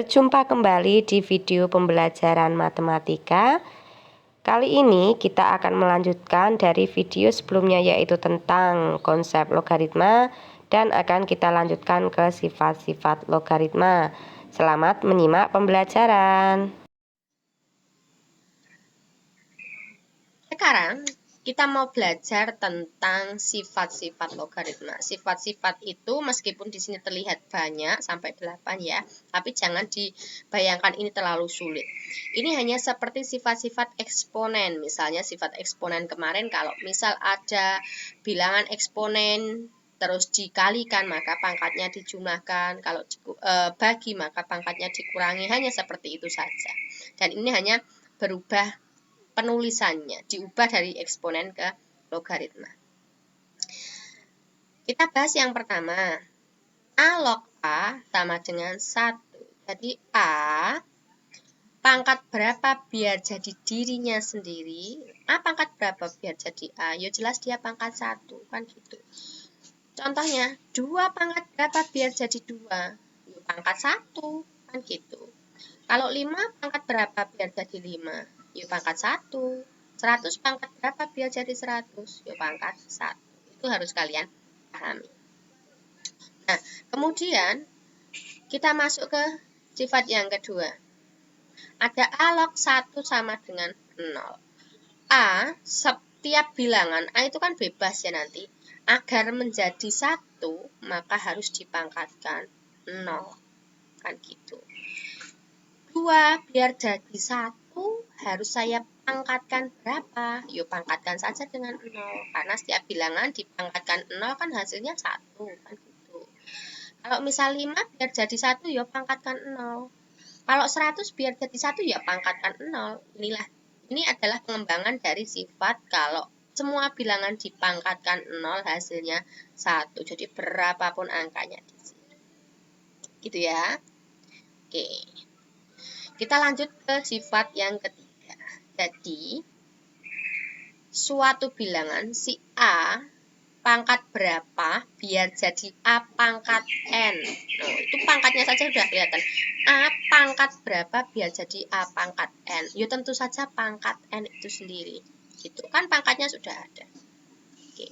Berjumpa kembali di video pembelajaran matematika. Kali ini kita akan melanjutkan dari video sebelumnya, yaitu tentang konsep logaritma, dan akan kita lanjutkan ke sifat-sifat logaritma. Selamat menyimak pembelajaran. Sekarang kita mau belajar tentang sifat-sifat logaritma. Sifat-sifat itu meskipun di sini terlihat banyak sampai 8 ya, tapi jangan dibayangkan ini terlalu sulit. Ini hanya seperti sifat-sifat eksponen. Misalnya sifat eksponen kemarin, kalau misal ada bilangan eksponen terus dikalikan maka pangkatnya dijumlahkan, kalau bagi maka pangkatnya dikurangi, hanya seperti itu saja. Dan ini hanya berubah penulisannya, diubah dari eksponen ke logaritma. Kita bahas yang pertama. A log A sama dengan 1. Jadi A pangkat berapa biar jadi dirinya sendiri. A pangkat berapa biar jadi A? Ya jelas dia pangkat 1, kan gitu. Contohnya, 2 pangkat berapa biar jadi 2? Ya pangkat 1, kan gitu. Kalau 5 pangkat berapa biar jadi 5? Ya pangkat 1. 100 pangkat berapa biar jadi 100? Ya pangkat 1. Itu harus kalian pahami. Nah, kemudian kita masuk ke sifat yang kedua. Ada A log 1 sama dengan 0. A, setiap bilangan, A itu kan bebas ya nanti. Agar menjadi 1, maka harus dipangkatkan 0. Kan gitu. 2 biar jadi 1 harus saya pangkatkan berapa? Yuk pangkatkan saja dengan 0. Karena setiap bilangan dipangkatkan 0 kan hasilnya 1. Kan gitu. Kalau misal 5 biar jadi 1 ya pangkatkan 0. Kalau 100 biar jadi 1 ya pangkatkan 0. Ini adalah pengembangan dari sifat kalau semua bilangan dipangkatkan 0 hasilnya 1. Jadi berapapun angkanya di sini. Gitu ya. Oke. Kita lanjut ke sifat yang ketiga. Jadi, suatu bilangan si A pangkat berapa biar jadi A pangkat N. Nah, itu pangkatnya saja sudah kelihatan. A pangkat berapa biar jadi A pangkat N. Ya tentu saja pangkat N itu sendiri. Gitu kan pangkatnya sudah ada. Oke.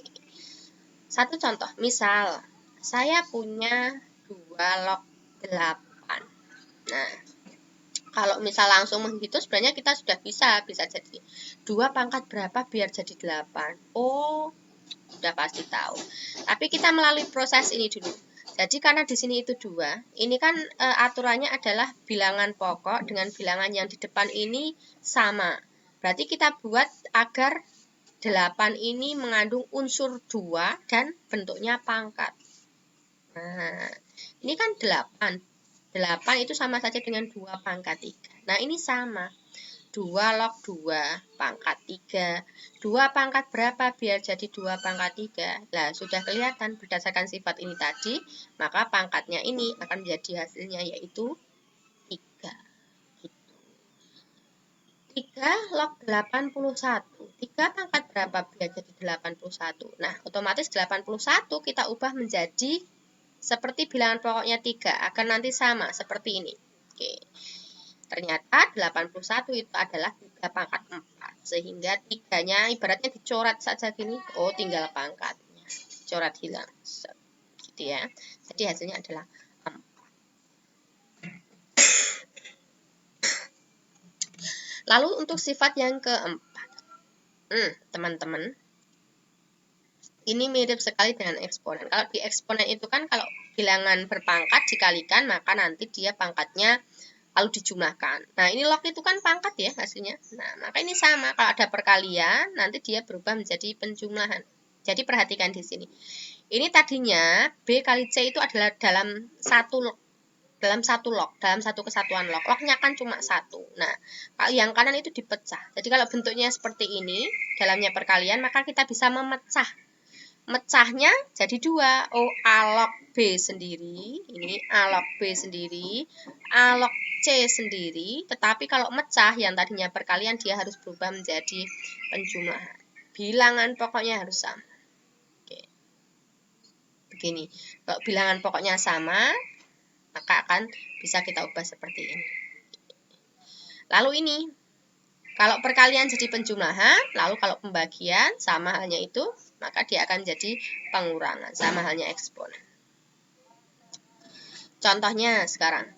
Satu contoh, misal saya punya 2 log 8. Nah, kalau misal langsung menghitung sebenarnya kita sudah bisa jadi 2 pangkat berapa biar jadi 8. Oh, sudah pasti tahu. Tapi kita melalui proses ini dulu. Jadi karena di sini itu 2, ini kan aturannya adalah bilangan pokok dengan bilangan yang di depan ini sama. Berarti kita buat agar 8 ini mengandung unsur 2 dan bentuknya pangkat. Nah, ini kan 8. 8 itu sama saja dengan 2 pangkat 3. Nah, ini sama. 2 log 2 pangkat 3. 2 pangkat berapa biar jadi 2 pangkat 3? Nah, sudah kelihatan berdasarkan sifat ini tadi, maka pangkatnya ini akan menjadi hasilnya yaitu 3. 3 log 81. 3 pangkat berapa biar jadi 81? Nah, otomatis 81 kita ubah menjadi seperti bilangan pokoknya 3, akan nanti sama seperti ini. Oke. Ternyata 81 itu adalah 3 pangkat 4. Sehingga 3-nya ibaratnya dicoret saja gini. Oh, tinggal pangkatnya. Coret hilang. Gitu ya. Jadi hasilnya adalah 4. Lalu untuk sifat yang keempat. Teman-teman. Ini mirip sekali dengan eksponen. Kalau di eksponen itu kan kalau bilangan berpangkat dikalikan, maka nanti dia pangkatnya lalu dijumlahkan. Nah, ini log itu kan pangkat ya hasilnya. Nah, maka ini sama. Kalau ada perkalian, nanti dia berubah menjadi penjumlahan. Jadi perhatikan di sini. Ini tadinya B kali C itu adalah dalam satu log. Dalam satu kesatuan log. Lognya kan cuma 1. Nah, kalau yang kanan itu dipecah. Jadi kalau bentuknya seperti ini, dalamnya perkalian, maka kita bisa memecah. Mecahnya jadi 2. Oh, A log B sendiri, ini A log B sendiri, A log C sendiri, tetapi kalau mecah yang tadinya perkalian dia harus berubah menjadi penjumlahan. Bilangan pokoknya harus sama. Oke. Begini, kalau bilangan pokoknya sama, Maka akan bisa kita ubah seperti ini. Lalu ini, kalau perkalian jadi penjumlahan, lalu kalau pembagian sama halnya itu, maka dia akan jadi pengurangan, sama halnya eksponen. Contohnya sekarang,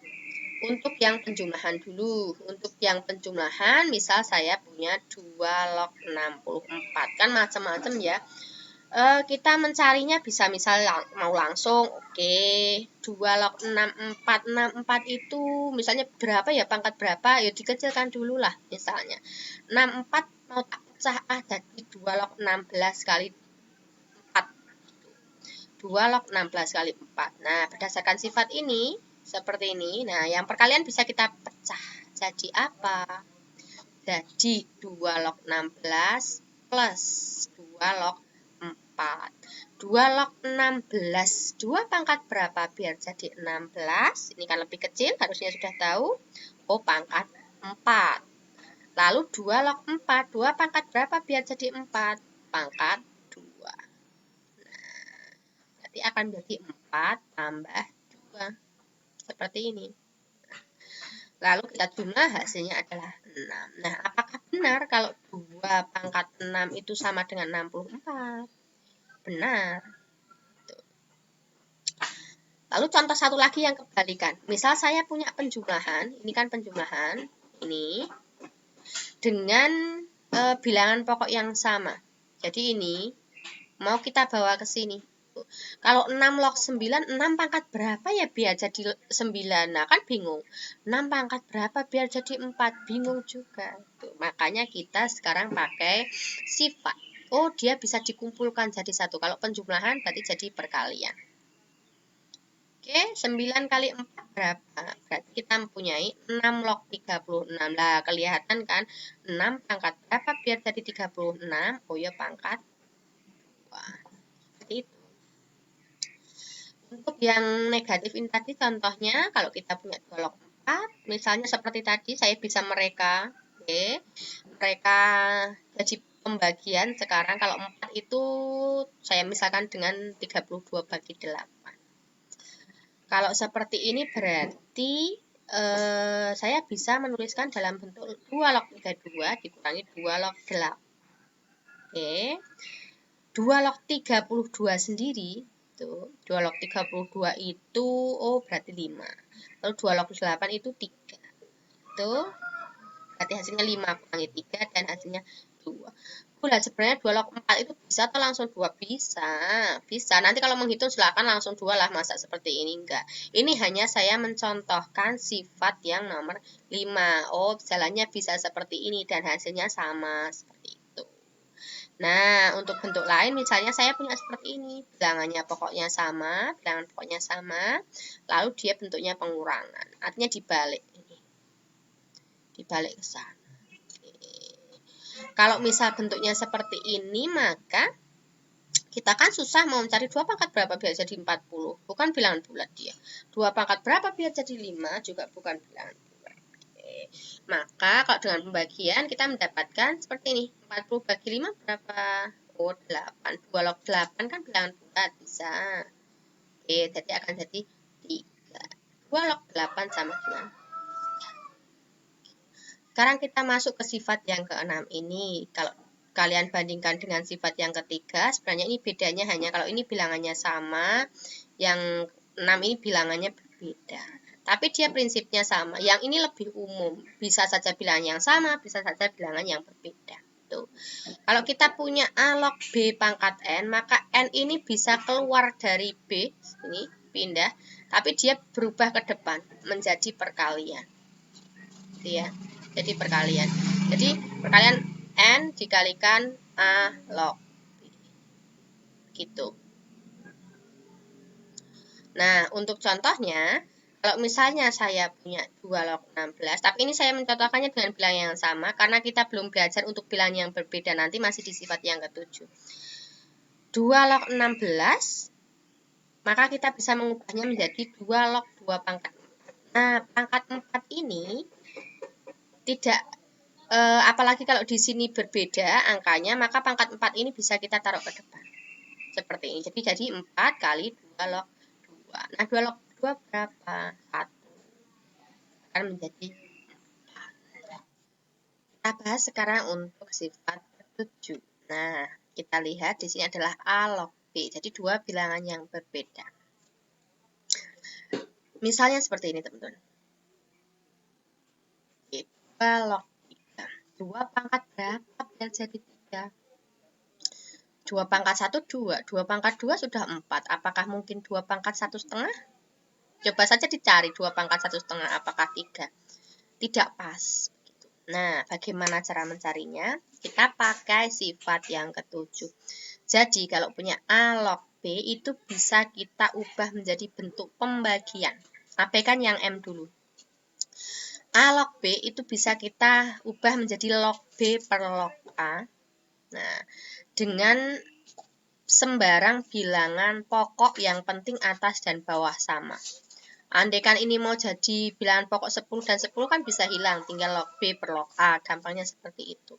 untuk yang penjumlahan dulu. Untuk yang penjumlahan, misal saya punya 2 log 64. Kan macam-macam ya. Kita mencarinya bisa misal mau langsung, oke, 2 log 64. 64 itu misalnya berapa ya, pangkat berapa, ya dikecilkan dulu lah misalnya. 64 mau tak pecah jadi 2 log 16 kali 4. 2 log 16 kali 4. Nah, berdasarkan sifat ini, seperti ini. Nah, yang perkalian bisa kita pecah. Jadi apa? Jadi 2 log 16 plus 2 log 4. 2 log 16. 2 pangkat berapa biar jadi 16? Ini kan lebih kecil, harusnya sudah tahu. Oh, pangkat 4. Lalu 2 log 4. 2 pangkat berapa biar jadi 4? Pangkat 2. Nah, berarti akan jadi 4 tambah 2. Seperti ini. Lalu kita jumlah, hasilnya adalah 6. Nah, apakah benar kalau 2 pangkat 6 itu sama dengan 64? Benar. Lalu contoh satu lagi yang kebalikan. Misal saya punya penjumlahan, ini kan penjumlahan, ini, dengan bilangan pokok yang sama. Jadi ini, mau kita bawa ke sini. Kalau 6 log 9, 6 pangkat berapa ya biar jadi 9? Nah, kan bingung. 6 pangkat berapa biar jadi 4? Bingung juga. Tuh, makanya kita sekarang pakai sifat. Oh, dia bisa dikumpulkan jadi satu. Kalau penjumlahan berarti jadi perkalian. Oke, 9 kali 4 berapa? Berarti kita mempunyai 6 log 36. Nah, kelihatan kan 6 pangkat berapa biar jadi 36? Oh ya, pangkat 2. Seperti itu. Untuk yang negatif ini tadi contohnya, kalau kita punya 2 log 4, misalnya seperti tadi, saya bisa mereka. Oke, mereka jadi pembagian sekarang kalau 4 itu saya misalkan dengan 32 bagi 8. Kalau seperti ini berarti saya bisa menuliskan dalam bentuk 2 log 32 dikurangi 2 log 8. Oke. 2 log 32 sendiri, tuh, 2 log 32 itu, oh berarti 5. Lalu 2 log 8 itu 3. Tuh, berarti hasilnya 5 kurangi 3 dan hasilnya 2. Bulan sebenarnya 2 log 4 itu bisa atau langsung 2? Bisa. Bisa. Nanti kalau menghitung silakan langsung 2 lah, masa seperti ini enggak. Ini hanya saya mencontohkan sifat yang nomor 5. Oh, jalannya bisa seperti ini dan hasilnya sama seperti itu. Nah, untuk bentuk lain misalnya saya punya seperti ini. Bilangannya pokoknya sama, bilangan pokoknya sama, lalu dia bentuknya pengurangan. Artinya dibalik ini. Dibalik ke sana. Kalau misal bentuknya seperti ini, maka kita kan susah mau mencari 2 pangkat berapa biar jadi 40. Bukan bilangan bulat dia. 2 pangkat berapa biar jadi 5 juga bukan bilangan bulat. Maka kalau dengan pembagian kita mendapatkan seperti ini. 40 bagi 5 berapa? Oh, 8. 2 log 8 kan bilangan bulat, bisa. Oke, jadi akan jadi 3. 2 log 8 sama dengan 3. Sekarang kita masuk ke sifat yang ke-6 ini. Kalau kalian bandingkan dengan sifat yang ketiga, sebenarnya ini bedanya hanya kalau ini bilangannya sama, yang 6 ini bilangannya berbeda. Tapi dia prinsipnya sama. Yang ini lebih umum. Bisa saja bilangan yang sama, bisa saja bilangan yang berbeda. Tuh. Kalau kita punya A log B pangkat N, maka N ini bisa keluar dari B, ini pindah, tapi dia berubah ke depan menjadi perkalian. Gitu ya. Jadi perkalian. Jadi perkalian N dikalikan A log B. Gitu. Nah, untuk contohnya, kalau misalnya saya punya 2 log 16, tapi ini saya mencontohkannya dengan bilangan yang sama, karena kita belum belajar untuk bilangan yang berbeda, nanti masih di sifat yang ke-7. 2 log 16, maka kita bisa mengubahnya menjadi 2 log 2 pangkat 4. Nah, pangkat 4 ini tidak, apalagi kalau di sini berbeda angkanya, maka pangkat 4 ini bisa kita taruh ke depan. Seperti ini. Jadi 4 kali 2 log 2. Nah, 2 log 2 berapa? 1. Akan menjadi 4. Kita bahas sekarang untuk sifat ketujuh. Nah, kita lihat di sini adalah A log B. Jadi dua bilangan yang berbeda. Misalnya seperti ini, teman-teman. 2 log 3. 2 pangkat berapa biar jadi 3? 2 pangkat 1, 2. 2 pangkat 2 sudah 4. Apakah mungkin 2 pangkat 1,5? Coba saja dicari 2 pangkat 1,5. Apakah 3? Tidak pas. Nah, bagaimana cara mencarinya? Kita pakai sifat yang ketujuh. Jadi, kalau punya A log B itu bisa kita ubah menjadi bentuk pembagian. Abaikan yang M dulu. A log B itu bisa kita ubah menjadi log B per log A. Nah, dengan sembarang bilangan pokok yang penting atas dan bawah sama. Andaikan ini mau jadi bilangan pokok 10 dan 10 kan bisa hilang, tinggal log B per log A, gampangnya seperti itu.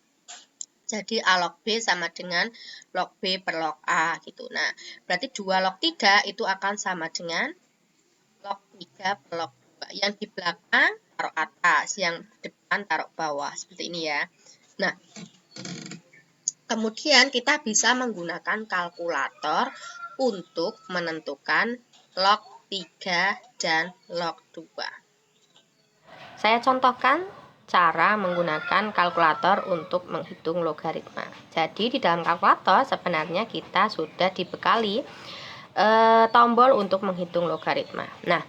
Jadi A log B sama dengan log B per log A gitu. Nah, berarti 2 log 3 itu akan sama dengan log 3 per log 2. Yang di belakang taruh atas, yang depan taruh bawah, seperti ini ya. Nah, kemudian kita bisa menggunakan kalkulator untuk menentukan log 3 dan log 2. Saya contohkan cara menggunakan kalkulator untuk menghitung logaritma. Jadi di dalam kalkulator sebenarnya kita sudah dibekali tombol untuk menghitung logaritma. Nah,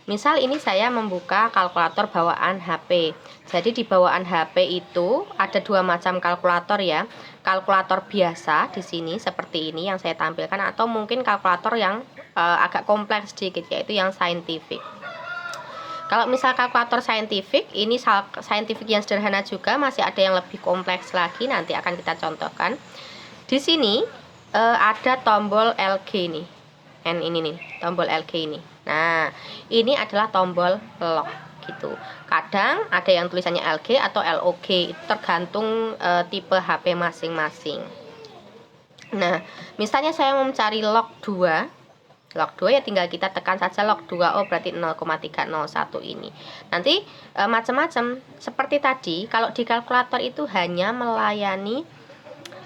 misal ini saya membuka kalkulator bawaan HP. Jadi di bawaan HP itu ada dua macam kalkulator ya. Kalkulator biasa di sini seperti ini yang saya tampilkan, atau mungkin kalkulator yang agak kompleks sedikit, yaitu yang scientific. Kalau misal kalkulator scientific, ini scientific yang sederhana juga, masih ada yang lebih kompleks lagi, nanti akan kita contohkan. Di sini ada tombol LG nih, N ini nih, tombol LG ini. Nah, ini adalah tombol log gitu. Kadang ada yang tulisannya LG atau LOG, tergantung tipe HP masing-masing. Nah, misalnya saya mau mencari log 2. Log 2 ya tinggal kita tekan saja log 2, oh berarti 0,301 ini. Nanti macam-macam seperti tadi, kalau di kalkulator itu hanya melayani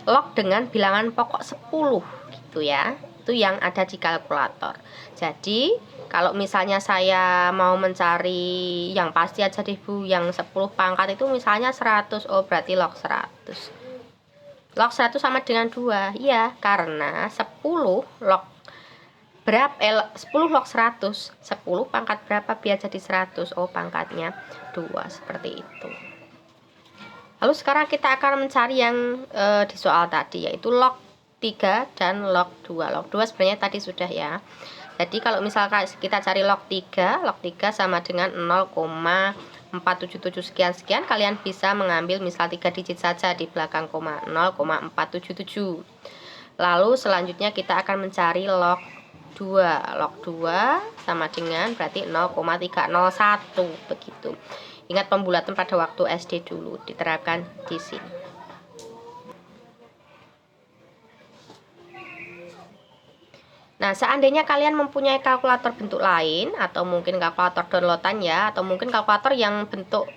log dengan bilangan pokok 10 gitu ya. Itu yang ada di kalkulator. Jadi, kalau misalnya saya mau mencari yang pasti aja deh Bu, yang 10 pangkat itu misalnya 100, oh berarti log 100. Log 100 sama dengan 2. Iya, karena 10 log berapa 10 log 100, 10 pangkat berapa biar jadi 100? Oh, pangkatnya 2, seperti itu. Lalu sekarang kita akan mencari yang di soal tadi, yaitu log 3 dan log 2. Log 2 sebenarnya tadi sudah ya. Jadi kalau misalkan kita cari log 3 sama dengan 0,477 sekian-sekian, kalian bisa mengambil misal 3 digit saja di belakang koma, 0,477. Lalu selanjutnya kita akan mencari log 2. Log 2 sama dengan berarti 0,301 begitu. Ingat pembulatan pada waktu SD dulu diterapkan di sini. Nah, seandainya kalian mempunyai kalkulator bentuk lain, atau mungkin kalkulator downloadan ya, atau mungkin kalkulator yang bentuk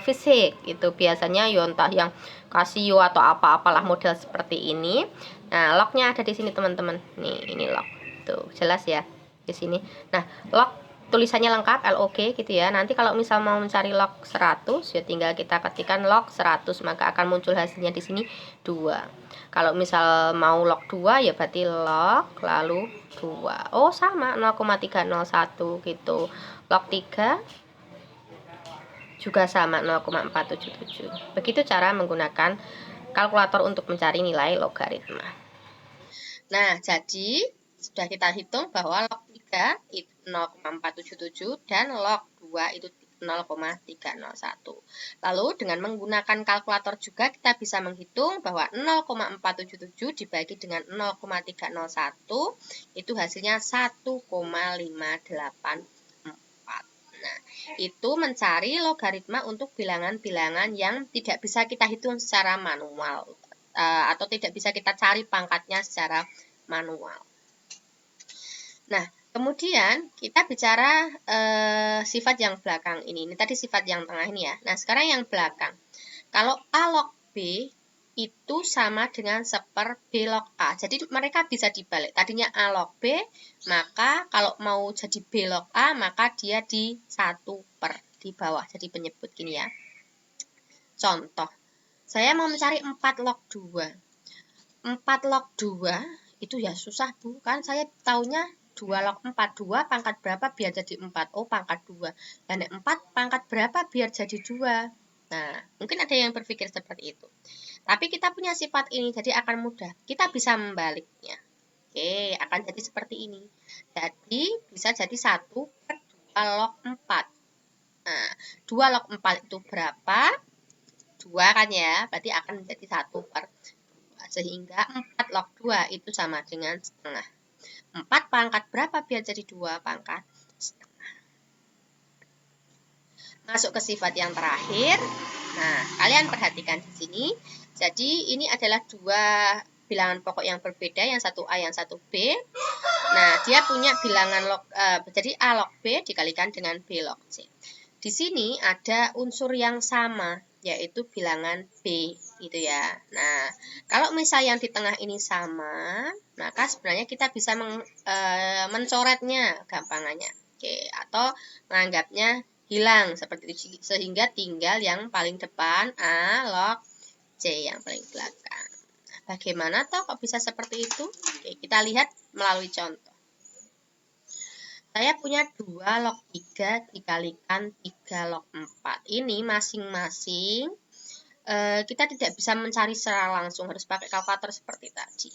fisik, itu biasanya ya entah yang Casio atau apa-apalah model seperti ini. Nah, lognya ada di sini teman-teman. Nih, ini log. Tuh, jelas ya di sini. Nah, log tulisannya lengkap LOG gitu ya. Nanti kalau misal mau mencari log 100 ya tinggal kita ketikkan log 100, maka akan muncul hasilnya di sini 2. Kalau misal mau log 2 ya berarti log lalu 2. Oh, sama 0,301 gitu. Log 3 juga sama 0,477. Begitu cara menggunakan kalkulator untuk mencari nilai logaritma. Nah, jadi sudah kita hitung bahwa log 3 itu 0,477 dan log 2 itu 0,301. Lalu dengan menggunakan kalkulator juga kita bisa menghitung bahwa 0,477 dibagi dengan 0,301 itu hasilnya 1,584. Nah, itu mencari logaritma untuk bilangan-bilangan yang tidak bisa kita hitung secara manual atau tidak bisa kita cari pangkatnya secara manual. Nah, Kemudian kita bicara sifat yang belakang ini. Ini tadi sifat yang tengah ini ya. Nah, sekarang yang belakang. Kalau A log B itu sama dengan seper B log A. Jadi mereka bisa dibalik. Tadinya A log B, maka kalau mau jadi B log A, maka dia di 1 per di bawah. Jadi penyebut gini ya. Contoh, saya mau mencari 4 log 2. 4 log 2 itu ya susah Bu. Kan saya taunya 2 log 4. 2 pangkat berapa biar jadi 4? Oh, pangkat 2. Dan 4 pangkat berapa biar jadi 2? Nah, mungkin ada yang berpikir seperti itu. Tapi kita punya sifat ini, jadi akan mudah. Kita bisa membaliknya. Oke, akan jadi seperti ini. Jadi, bisa jadi 1 per 2 log 4. Nah, 2 log 4 itu berapa? 2 kan ya, berarti akan menjadi 1 per 2. Sehingga 4 log 2 itu sama dengan setengah. 4 pangkat berapa biar jadi 2 pangkat setengah. Masuk ke sifat yang terakhir. Nah, kalian perhatikan di sini. Jadi, ini adalah dua bilangan pokok yang berbeda, yang satu A, yang satu B. Nah, dia punya bilangan log, jadi A log B dikalikan dengan B log C. Di sini ada unsur yang sama, yaitu bilangan B, gitu ya. Nah, kalau misal yang di tengah ini sama, maka sebenarnya kita bisa mencoretnya gampangannya. Oke, atau menganggapnya hilang seperti itu, sehingga tinggal yang paling depan A log C yang paling belakang. Nah, bagaimana toh kok bisa seperti itu? Oke, kita lihat melalui contoh. Saya punya 2 log 3 dikalikan 3 log 4. Ini masing-masing kita tidak bisa mencari secara langsung, harus pakai kalkulator seperti tadi.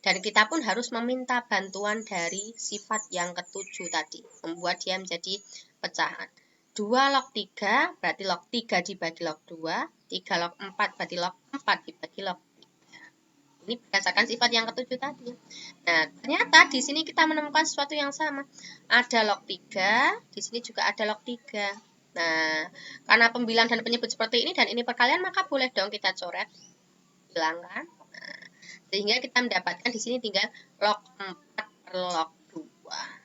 Dan kita pun harus meminta bantuan dari sifat yang ketujuh tadi, membuat dia menjadi pecahan. 2 log 3 berarti log 3 dibagi log 2, 3 log 4 berarti log 4 dibagi log 3. Ini berdasarkan sifat yang ketujuh tadi. Nah, ternyata di sini kita menemukan sesuatu yang sama. Ada log 3, di sini juga ada log 3. Nah, karena pembilang dan penyebut seperti ini dan ini perkalian, maka boleh dong kita coret, hilangkan. Nah, sehingga kita mendapatkan di sini tinggal log 4 per log 2.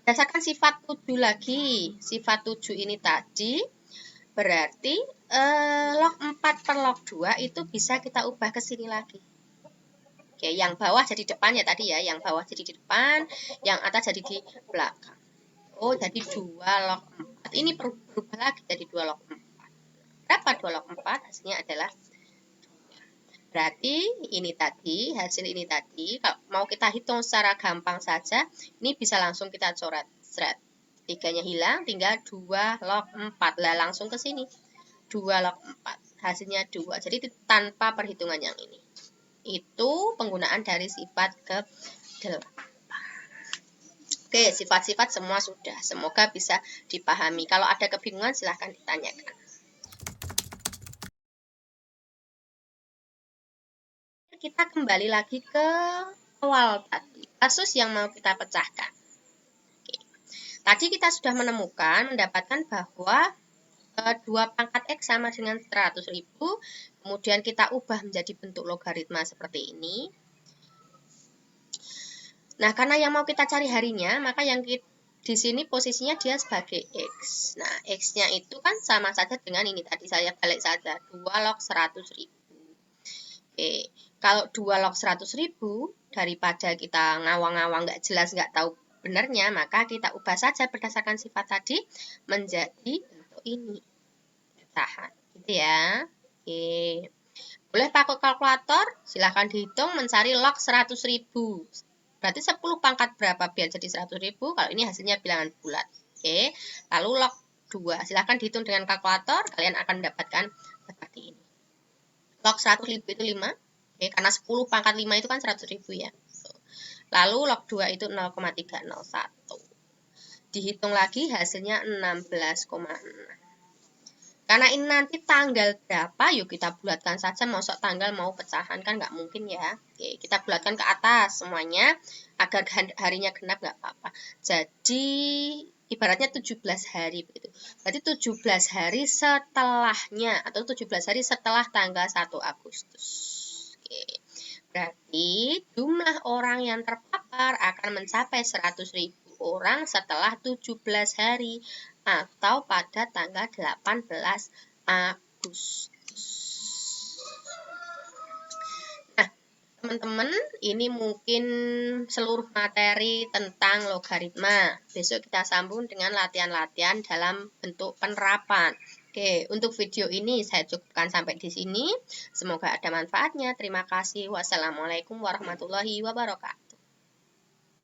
Berdasarkan sifat 7 lagi, sifat 7 ini tadi berarti log 4 per log 2 itu bisa kita ubah ke sini lagi. Oke, yang bawah jadi depan ya tadi ya, yang bawah jadi di depan, yang atas jadi di belakang. Oh, jadi 2 log 4. Ini berubah lagi jadi 2 log 4. Berapa 2 log 4? Hasilnya adalah berarti ini tadi, hasil ini tadi, kalau mau kita hitung secara gampang saja, ini bisa langsung kita coret. Seret. 3-nya hilang, tinggal 2 log 4. Lah langsung ke sini. 2 log 4. Hasilnya 2. Jadi itu tanpa perhitungan yang ini. Itu penggunaan dari sifat ke-8. Oke, sifat-sifat semua sudah. Semoga bisa dipahami. Kalau ada kebingungan silahkan ditanyakan. Kita kembali lagi ke awal tadi, kasus yang mau kita pecahkan. Oke. Tadi kita sudah mendapatkan bahwa 2 pangkat X sama dengan 100.000, kemudian kita ubah menjadi bentuk logaritma seperti ini. Nah, karena yang mau kita cari harinya, maka yang di sini posisinya dia sebagai X. Nah, X-nya itu kan sama saja dengan ini tadi, saya balik saja, 2 log 100.000. Oke, kalau 2 log 100.000, daripada kita ngawang-ngawang nggak jelas, nggak tahu benarnya, maka kita ubah saja berdasarkan sifat tadi menjadi bentuk ini. Tahan, gitu ya. Oke. Boleh pakai kalkulator, silahkan dihitung mencari log 100.000. Berarti 10 pangkat berapa biar jadi 100.000? Kalau ini hasilnya bilangan bulat. Oke. Lalu log 2, silahkan dihitung dengan kalkulator, kalian akan mendapatkan seperti ini. Log 100.000 itu 5. Oke, karena 10 pangkat 5 itu kan 100.000 ya. Lalu log 2 itu 0,301. Dihitung lagi hasilnya 16,6. Karena ini nanti tanggal berapa, yuk kita bulatkan saja. Masuk tanggal mau pecahan kan nggak mungkin ya. Oke, kita bulatkan ke atas semuanya agar harinya genap nggak apa-apa. Jadi ibaratnya 17 hari begitu. Berarti 17 hari setelahnya atau 17 hari setelah tanggal 1 Agustus. Oke. Berarti jumlah orang yang terpapar lapar akan mencapai 100.000 orang setelah 17 hari atau pada tanggal 18 Agustus. Nah, teman-teman, ini mungkin seluruh materi tentang logaritma. Besok kita sambung dengan latihan-latihan dalam bentuk penerapan. Oke, untuk video ini saya cukupkan sampai di sini. Semoga ada manfaatnya. Terima kasih. Wassalamualaikum warahmatullahi wabarakatuh.